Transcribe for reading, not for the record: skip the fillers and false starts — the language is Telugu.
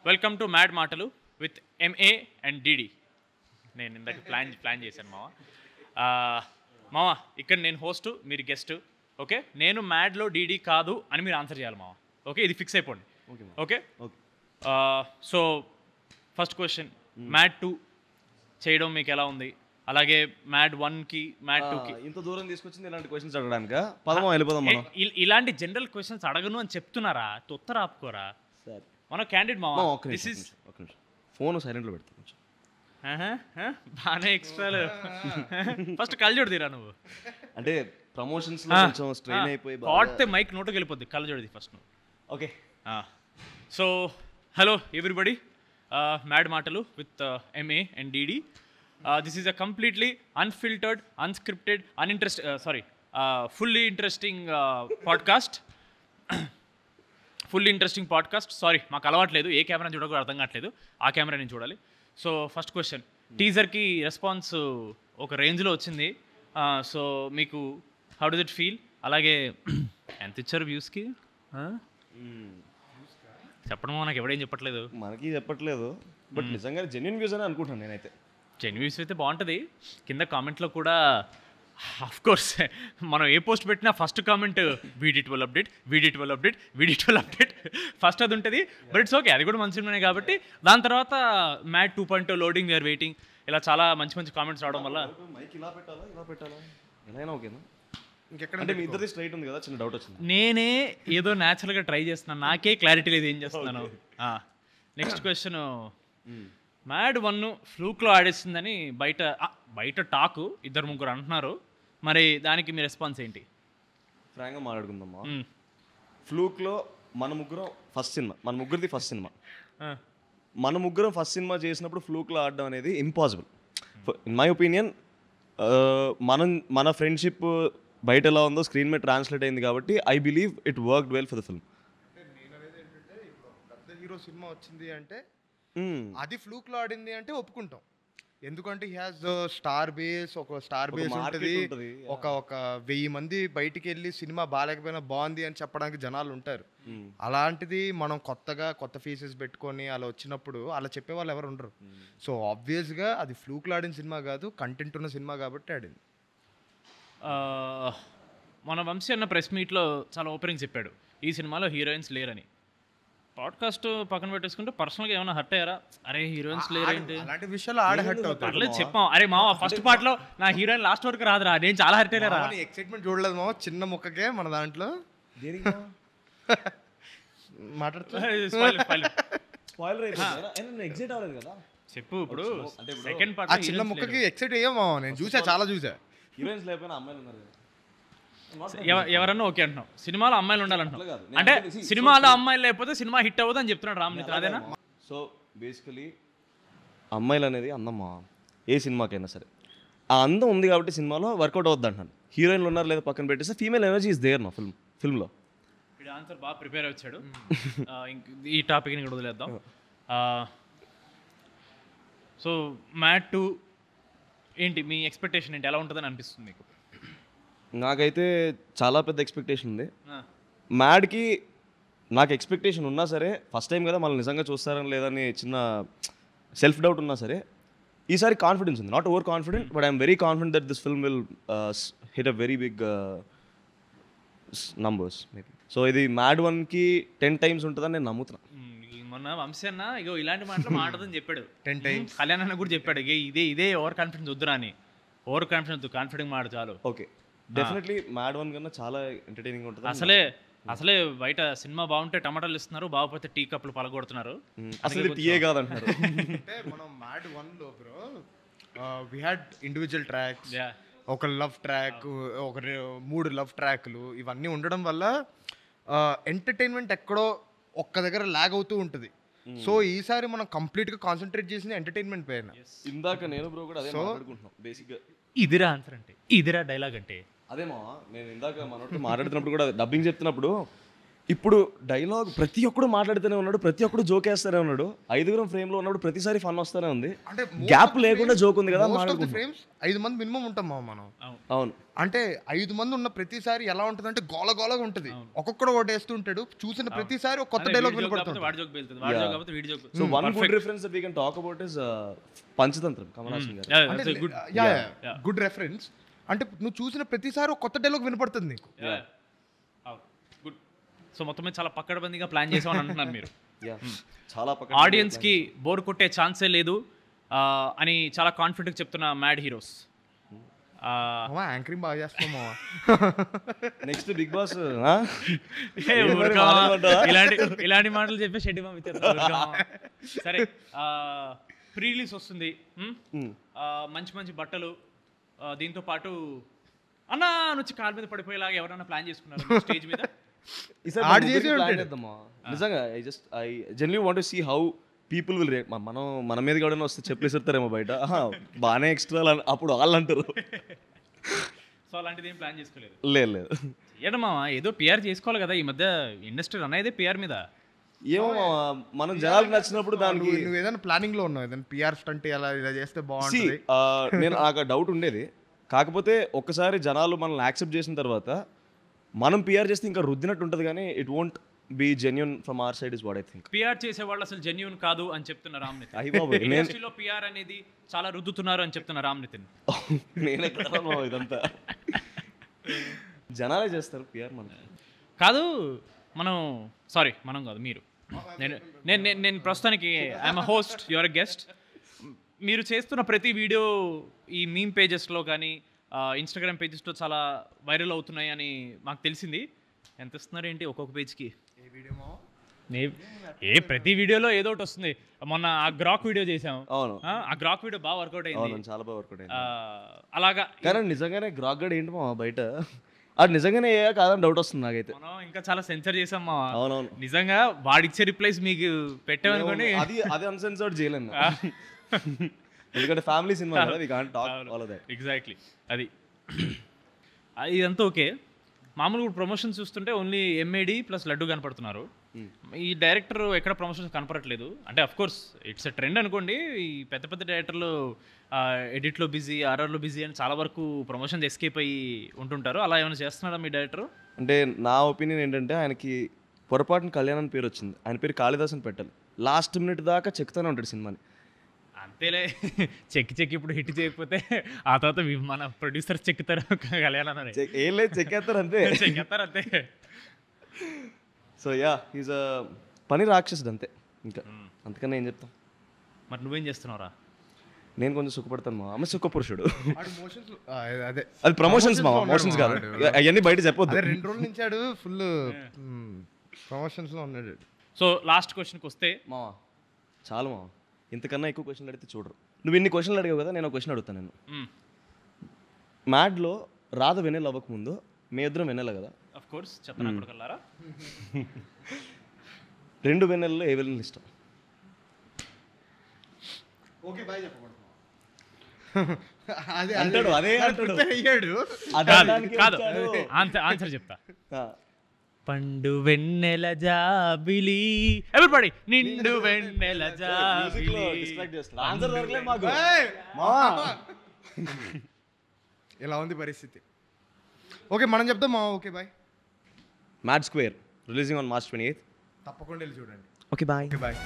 వెల్కమ్ టు మ్యాడ్ మాటలు విత్ ఎంఏ అండ్ డిడి. నేను ఇందాక ప్లాన్ చేశాను మామ. ఇక్కడ నేను హోస్ట్, మీరు గెస్ట్. ఓకే, నేను మ్యాడ్లో డిడి కాదు అని మీరు ఆన్సర్ చేయాలి మామ. ఓకే, ఇది ఫిక్స్ అయిపోండి. Okay, so first question, mad 2 చేయడం మీకు ఎలా ఉంది? అలాగే మ్యాడ్ 1కి మ్యాడ్ 2కి ఇంత దూరం తీసుకొచ్చింది ఇలాంటి క్వశ్చన్స్ అడగడానిక? పదమా వెళ్ళిపోదాం మనం. ఇలాంటి జనరల్ క్వశ్చన్స్ అడగను అని చెప్తున్నారా? తొత్తర ఆపుకోరా మన క్యాండిడేట్ మామ. ఫోన్ సైలెంట్లో పెడతా కొంచెం. బాగానే ఎక్స్ట్రాలు. ఫస్ట్ కళ్ళజోడు తీరా నువ్వు. అంటే ప్రమోషన్స్ లో కొంచెం స్ట్రెయిన్ అయిపోయి పాడితే మైక్ నోటుకి వెళ్ళిపోద్ది. కళ్ళజోడిది ఫస్ట్ నువ్వు. Okay, so hello everybody, mad మాటలు with MA and DD. This is a completely unfiltered, unscripted, fully interesting podcast. Fully interesting podcast. Sorry, మాకు అలవాట్లేదు, ఏ కెమెరా చూడకూడదు అర్థం కావట్లేదు, ఆ కెమెరా నేను చూడాలి. సో ఫస్ట్ క్వశ్చన్, టీజర్కి రెస్పాన్స్ ఒక రేంజ్లో వచ్చింది. సో మీకు హౌ డస్ ఇట్ ఫీల్? అలాగే ఎంత ఇచ్చారు వ్యూస్కి? చెప్పడం నాకు ఎవడేం చెప్పట్లేదు. మనకి చెప్పట్లేదు, బట్ నిజంగా జెన్యూన్ వ్యూస్ అని అనుకుంటాను నేనైతే. జెన్యూన్ వ్యూస్ అయితే బాగుంటుంది. కింద కామెంట్లో కూడా ఆఫ్ కోర్స్ మనం ఏ పోస్ట్ పెట్టినా ఫస్ట్ కామెంట్ వీడి 12 అప్డేట్ ఫస్ట్ అది ఉంటుంది. బట్ ఇట్స్ ఓకే, అది కూడా మంచి ఉన్నాయి కాబట్టి. దాని తర్వాత మ్యాడ్ 2.0 లోడింగ్, వీఆర్ వెయిటింగ్, ఇలా చాలా మంచి మంచి కామెంట్స్ రావడం వల్ల మైక్ ఇలా పెట్టాలా ఎలా ఓకేనా? ఇంకెక్కడ మీ ఇద్దరిది స్ట్రైట్ ఉంది కదా, చిన్న డౌట్ వచ్చింది. నేనే ఏదో న్యాచురల్గా ట్రై చేస్తున్నాను, నాకే క్లారిటీ లేదు ఏం చేస్తున్నాను. నెక్స్ట్ క్వశ్చన్, మ్యాడ్ 1 ఫ్లూక్లో ఆడేసిందని బయట టాకు 2-3 అంటున్నారు. మరి దానికి మీ రెస్పాన్స్ ఏంటి? ఫ్రాంక్గా మాట్లాడుకుందామా? ఫ్లూక్లో మన ముగ్గురిది ఫస్ట్ సినిమా. మన ముగ్గురం ఫస్ట్ సినిమా చేసినప్పుడు ఫ్లూక్లో ఆడడం అనేది ఇంపాసిబుల్ ఇన్ మై ఒపీనియన్. మన ఫ్రెండ్షిప్ బయట ఎలా ఉందో స్క్రీన్ మీద ట్రాన్స్లేట్ అయింది కాబట్టి I believe it worked well for the film. పెద్ద హీరో సినిమా వచ్చింది అంటే అది ఫ్లూక్లో ఆడింది అంటే ఒప్పుకుంటాం. ఎందుకంటే హీ హాజ్ స్టార్ బేస్ ఉంటుంది. ఒక 1000 మంది బయటికి వెళ్ళి సినిమా బాగాలేకపోయినా బాగుంది అని చెప్పడానికి జనాలు ఉంటారు. అలాంటిది మనం కొత్త ఫేసెస్ పెట్టుకొని అలా వచ్చినప్పుడు అలా చెప్పే వాళ్ళు ఎవరు ఉండరు. సో ఆబ్వియస్గా అది ఫ్లూక్లో ఆడిన సినిమా కాదు, కంటెంట్ ఉన్న సినిమా కాబట్టి ఆడింది. మన వంశీ అన్న ప్రెస్ మీట్లో చాలా ఓపెనింగ్ చెప్పాడు, ఈ సినిమాలో హీరోయిన్స్ లేరని. పాడ్కాస్ట్ పక్కన పెట్టేసుకుంటే పర్సనల్గా ఏమైనా హర్ట్ అయ్యారా? అరే హీరోయిన్స్ లేరేంటి అలాంటి విషయాలు ఆడ హర్ట్ అవుతాయి. చెప్పాం, అరే మావా ఫస్ట్ పార్ట్లో నా హీరోయిన్ లాస్ట్ వరకు రాదురా, నేను చాలా హర్ట్ అయ్యారా. ఎక్సైట్మెంట్ చూడలేదు మావా, చిన్న ముక్కకే మన దాంట్లో చెప్పు. ఇప్పుడు సెకండ్ పార్ట్ చిన్న ముక్కకి ఎక్సైట్ అయ్యా మావా, నేను చాలా చూసా. హీరోయిన్స్ లేకపోయినా అమ్మాయిలు ఉన్నారు. ఎవరన్నా ఓకే అంటున్నావు, సినిమాలో అమ్మాయిలు ఉండాలంటున్నావు అంటే సినిమాలో అమ్మాయిలు లేకపోతే సినిమా హిట్ అవ్వదు అని చెప్తున్నాడు రామ్నిత్, అదేనా? సో బేసికలీ అమ్మాయిలు అనేది అందమ్మా, ఏ సినిమాకైనా సరే ఆ అందం ఉంది కాబట్టి సినిమాలో వర్కౌట్ అవుద్ది అంటున్నాను. హీరోయిన్లు ఉన్నారు లేదా పక్కన పెట్టేస్తే ఫీమేల్ ఎనర్జీ ఇస్ దేర్ నా ఫిల్మ్లో. వీడు ఆన్సర్ బాగా ప్రిపేర్ వచ్చాడు. ఈ టాపిక్ని ఇక్కడ వదిలేద్దాం. సో మ్యాడ్ 2 ఏంటి మీ ఎక్స్పెక్టేషన్ ఏంటి? ఎలా ఉంటుందని అనిపిస్తుంది మీకు? నాకైతే చాలా పెద్ద ఎక్స్పెక్టేషన్ ఉంది. మ్యాడ్కి నాకు ఎక్స్పెక్టేషన్ ఉన్నా సరే, ఫస్ట్ టైం కదా మళ్ళీ నిజంగా చూస్తారని లేదని చిన్న సెల్ఫ్ డౌట్ ఉన్నా సరే, ఈసారి కాన్ఫిడెన్స్ ఉంది. Not over confident, but I'm very confident that this film will hit a very big numbers maybe. So ఇది మ్యాడ్ 1కి 10 times ఉంటుందని నేను నమ్ముతున్నా. మొన్న వంశీ అన్న ఇగో ఇలాంటి మాటలు మాట్లాడదని చెప్పాడు 10 times. కళ్యాణ్ అన్న కూడా చెప్పాడు ఇదే ఓవర్ కాన్ఫిడెన్స్ వద్దురా అని. ఓవర్ కాన్ఫిడెన్స్ వద్దు, కాన్ఫిడెంట్ మాట చాలు. ఓకే, డెఫినెట్లీ మ్యాడ్ 1 కన్నా చాలా ఎంటర్టైనింగ్ ఉంటుంది. అసలే బయట సినిమా బాగుంటే టమాటాలు ఇస్తున్నారు, బాగుపోతే టీ కప్పులు పలగొడుతున్నారు. అసలు టీయే కాదంటున్నారు. అంటే మనం మ్యాడ్ 1లో bro we had individual tracks, ఒక లవ్ ట్రాక్, ఒక 3 లవ్ ట్రాక్లు, ఇవన్నీ ఉండడం వల్ల ఎంటర్టైన్మెంట్ ఎక్కడో ఒక్క దగ్గర లాగ్ అవుతూ ఉంటుంది. సో ఈసారి మనం కంప్లీట్గా కాన్సన్ట్రేట్ చేసింది ఎంటర్టైన్మెంట్ పైన. ఇందాక నేను బ్రో కూడా అదే మాట్లాడుకుంటున్నాం. బేసిక్గా ఇదిరా ఆన్సర్ అంటే, ఇదిరా డైలాగ్ అంటే అదేమో. నేను ఇందాక మనతో మాట్లాడుతున్నప్పుడు కూడా డబ్బింగ్ చెప్తున్నప్పుడు ఇప్పుడు డైలాగ్ ప్రతి ఒక్కడు మాట్లాడుతూనే ఉన్నాడు, ప్రతి ఒక్కడు జోక్ వేస్తూనే ఉన్నాడు. 5 ఫ్రేమ్లో ఉన్నప్పుడు ప్రతిసారి ఫన్ వస్తూనే ఉంది. అంటే గ్యాప్ లేకుండా జోక్ ఉంది కదా. ఫ్రేమ్స్ 5 మంది మినిమం ఉంటాం మనం. అవును, అంటే 5 మంది ఉన్న ప్రతిసారి ఎలా ఉంటుంది అంటే గోలగోలగా ఉంటుంది. ఒక్కొక్కడు ఒకటి వేస్తుంటాడు, చూసిన ప్రతిసారి ఒక కొత్త డైలాగ్ వినపడుతుంది. So one good reference that we can talk about is Panchatantram, Kamal Haasan garu. Good reference. అంటే నువ్వు చూసిన ప్రతిసారి ఒక కొత్త డైలాగ్ వినపడుతుంది నీకు. గుడ్. సో మొత్తం మీద చాలా పక్కడబందిగా ప్లాన్ చేసామని అంటున్నారు మీరు. చాలా ఆడియన్స్ కి బోర్ కొట్టే ఛాన్సే లేదు అని చాలా కాన్ఫిడెంట్ చెప్తున్న మ్యాడ్ హీరోస్. యాంకరింగ్ బాగా చేస్తామా. నెక్స్ట్ బిగ్ బాస్ ఇలాంటి మాటలు చెప్పే షెడ్డి సరే. ప్రీ రిలీజ్ వస్తుంది, మంచి మంచి బట్టలు, దీంతో పాటు అన్నా నుంచి కాలు మీద పడిపోయేలాగా ఎవరైనా ప్లాన్ చేసుకున్నారు స్టేజ్ మీద? నిజంగా I generally want to see how people will react. మన మీద కూడా వస్తే చెప్పేసేస్తారేమో బయట, బాగానే ఎక్స్ట్రా అప్పుడు వాళ్ళు అంటారు. సో అలాంటిది ఏం ప్లాన్ చేసుకోలేదు? లేదు. ఏడమ్మా ఏదో పిఆర్ చేసుకోవాలి కదా, ఈ మధ్య ఇండస్ట్రీ రన్ అయితే పిఆర్ మీద. ఏమో మనం జనాలకు నచ్చినప్పుడు దానికి. నువ్వు ఏదైనా ప్లానింగ్ లో ఉన్నావు, ఏదైనా పిఆర్ స్టంట్ ఇలా చేస్తే బాగుంటుంది? నేను నాకు డౌట్ ఉండేది, కాకపోతే ఒక్కసారి జనాలు మనల్ని యాక్సెప్ట్ చేసిన తర్వాత మనం పిఆర్ చేస్తే ఇంకా రుద్దినట్టు ఉంటుంది, కానీ it won't be genuine from our side is what I think. PR చేసే వాళ్ళు అసలు జెన్యూన్ కాదు అని చెప్తున్న రామ్ నితిన్. ఇండస్ట్రీలో పిఆర్ అనేది చాలా రుద్దుతున్నారు అని చెప్తున్న రామ్ నితిన్. నేనే ఇదంతా జనాలే చేస్తారు పిఆర్, మనం కాదు. మనం కాదు, మీరు. నేను ప్రస్తుతానికి I'm a host, your a guest. మీరు చేస్తున్న ప్రతి వీడియో ఈ మీమ్ పేజెస్లో కానీ ఇన్స్టాగ్రామ్ పేజెస్లో చాలా వైరల్ అవుతున్నాయి అని మాకు తెలిసింది. ఎంత ఇస్తున్నారు ఏంటి ఒక్కొక్క పేజ్కి? ప్రతి వీడియోలో ఏదో ఒకటి వస్తుంది. మొన్న ఆ గ్రాక్ వీడియో చేసాము. అవును, ఆ గ్రాక్ వీడియో బాగా వర్కౌట్ అయింది. చాలా బాగా వర్కౌట్ అయింది. అలాగా కానీ నిజంగానే గ్రాక్ గడ్ ఏంటి మా బయట అది నిజంగానే కాదని డౌట్ వస్తుంది నాకైతే. మనం ఇంకా చాలా సెన్సర్ చేసాం మా. అవునవును, నిజంగా వాడిచ్చే రిప్లైస్ మీకు పెట్టామనుకోండి, అది అన్సెన్సర్డ్ చేయలేను. ఎందుకంటే ఫ్యామిలీ సినిమా కదా, we can't talk all of that. Exactly. అది ఇదంతా ఓకే. మామూలుగా ప్రమోషన్స్ చూస్తుంటే ఓన్లీ ఎంఏడి ప్లస్ లడ్డు కనపడుతున్నారు. ఈ డైరెక్టర్ ఎక్కడ ప్రమోషన్స్ కనపడట్లేదు. అంటే of course it's a trend అనుకోండి. ఈ పెద్ద పెద్ద డైరెక్టర్లు ఎడిట్లో బిజీ, ఆర్ఆర్లో బిజీ అని చాలా వరకు ప్రమోషన్స్ ఎస్కేప్ అయ్యి ఉంటుంటారు. అలా ఏమైనా చేస్తున్నాడా మీ డైరెక్టర్? అంటే నా ఒపీనియన్ ఏంటంటే, ఆయనకి పొరపాటున కళ్యాణ్ అని పేరు వచ్చింది. ఆయన పేరు కాళిదాస్ అని పెట్టాలి. లాస్ట్ మినిట్ దాకా చెక్తూనే ఉంటాడు సినిమాని. అంతేలే, చెక్కి ఇప్పుడు హిట్ చేయకపోతే ఆ తర్వాత మన ప్రొడ్యూసర్ చెక్కుతారు కళ్యాణ్ అని. ఏం లేదు, చెక్కేస్తారు అంతే. చెక్కేస్తారు అంతే. సో యా, ఈజ్ అ పని రాక్షసుడు అంతే, ఇంకా అంతకన్నా ఏం చెప్తాం. మరి నువ్వేం చేస్తున్నావురా? నేను కొంచెం సుఖపడతాను మా అమ్మ, సుఖ పురుషుడు. అదే అది ప్రమోషన్స్ మా, ప్రమోషన్స్ కాదు అవన్నీ బయట చెప్పొద్దు. 2 రోజుల నుంచి ఆడు ఫుల్ ప్రమోషన్స్ లో ఉన్నాడు. సో లాస్ట్ క్వశ్చన్కి వస్తే మావా, చాలు మావా, ఇంతకన్నా ఎక్కువ క్వశ్చన్లు అడిగితే చూడరు. నువ్వు ఇన్ని క్వశ్చన్లు అడిగావు కదా, నేను ఒక క్వశ్చన్ అడుగుతాను. నేను మ్యాడ్లో రాధ వెన్నెల అవ్వకముందు మీ ఇద్దరం వెన్నెల కదా? Of course చెప్పనక్కడికెళ్ళారా. 2 వెన్నెలలో ఏ వెన్నెల ఇష్టం? ఓకే బాయ్ చెప్పకూడదు అంటాడు, అదే అంటాడు. కాదు, ఆన్సర్ చెప్తా. పండు వెన్నెల జాబిలి, ఎవ్రీబడీ నిండు వెన్నెల జాబిలి. ఇలా ఉంది పరిస్థితి. ఓకే మనం చెప్తాం మా. Okay bye. Mad Square releasing on March 28th. తప్పకుండా వెళ్ళి చూడండి. Okay bye. బాయ్.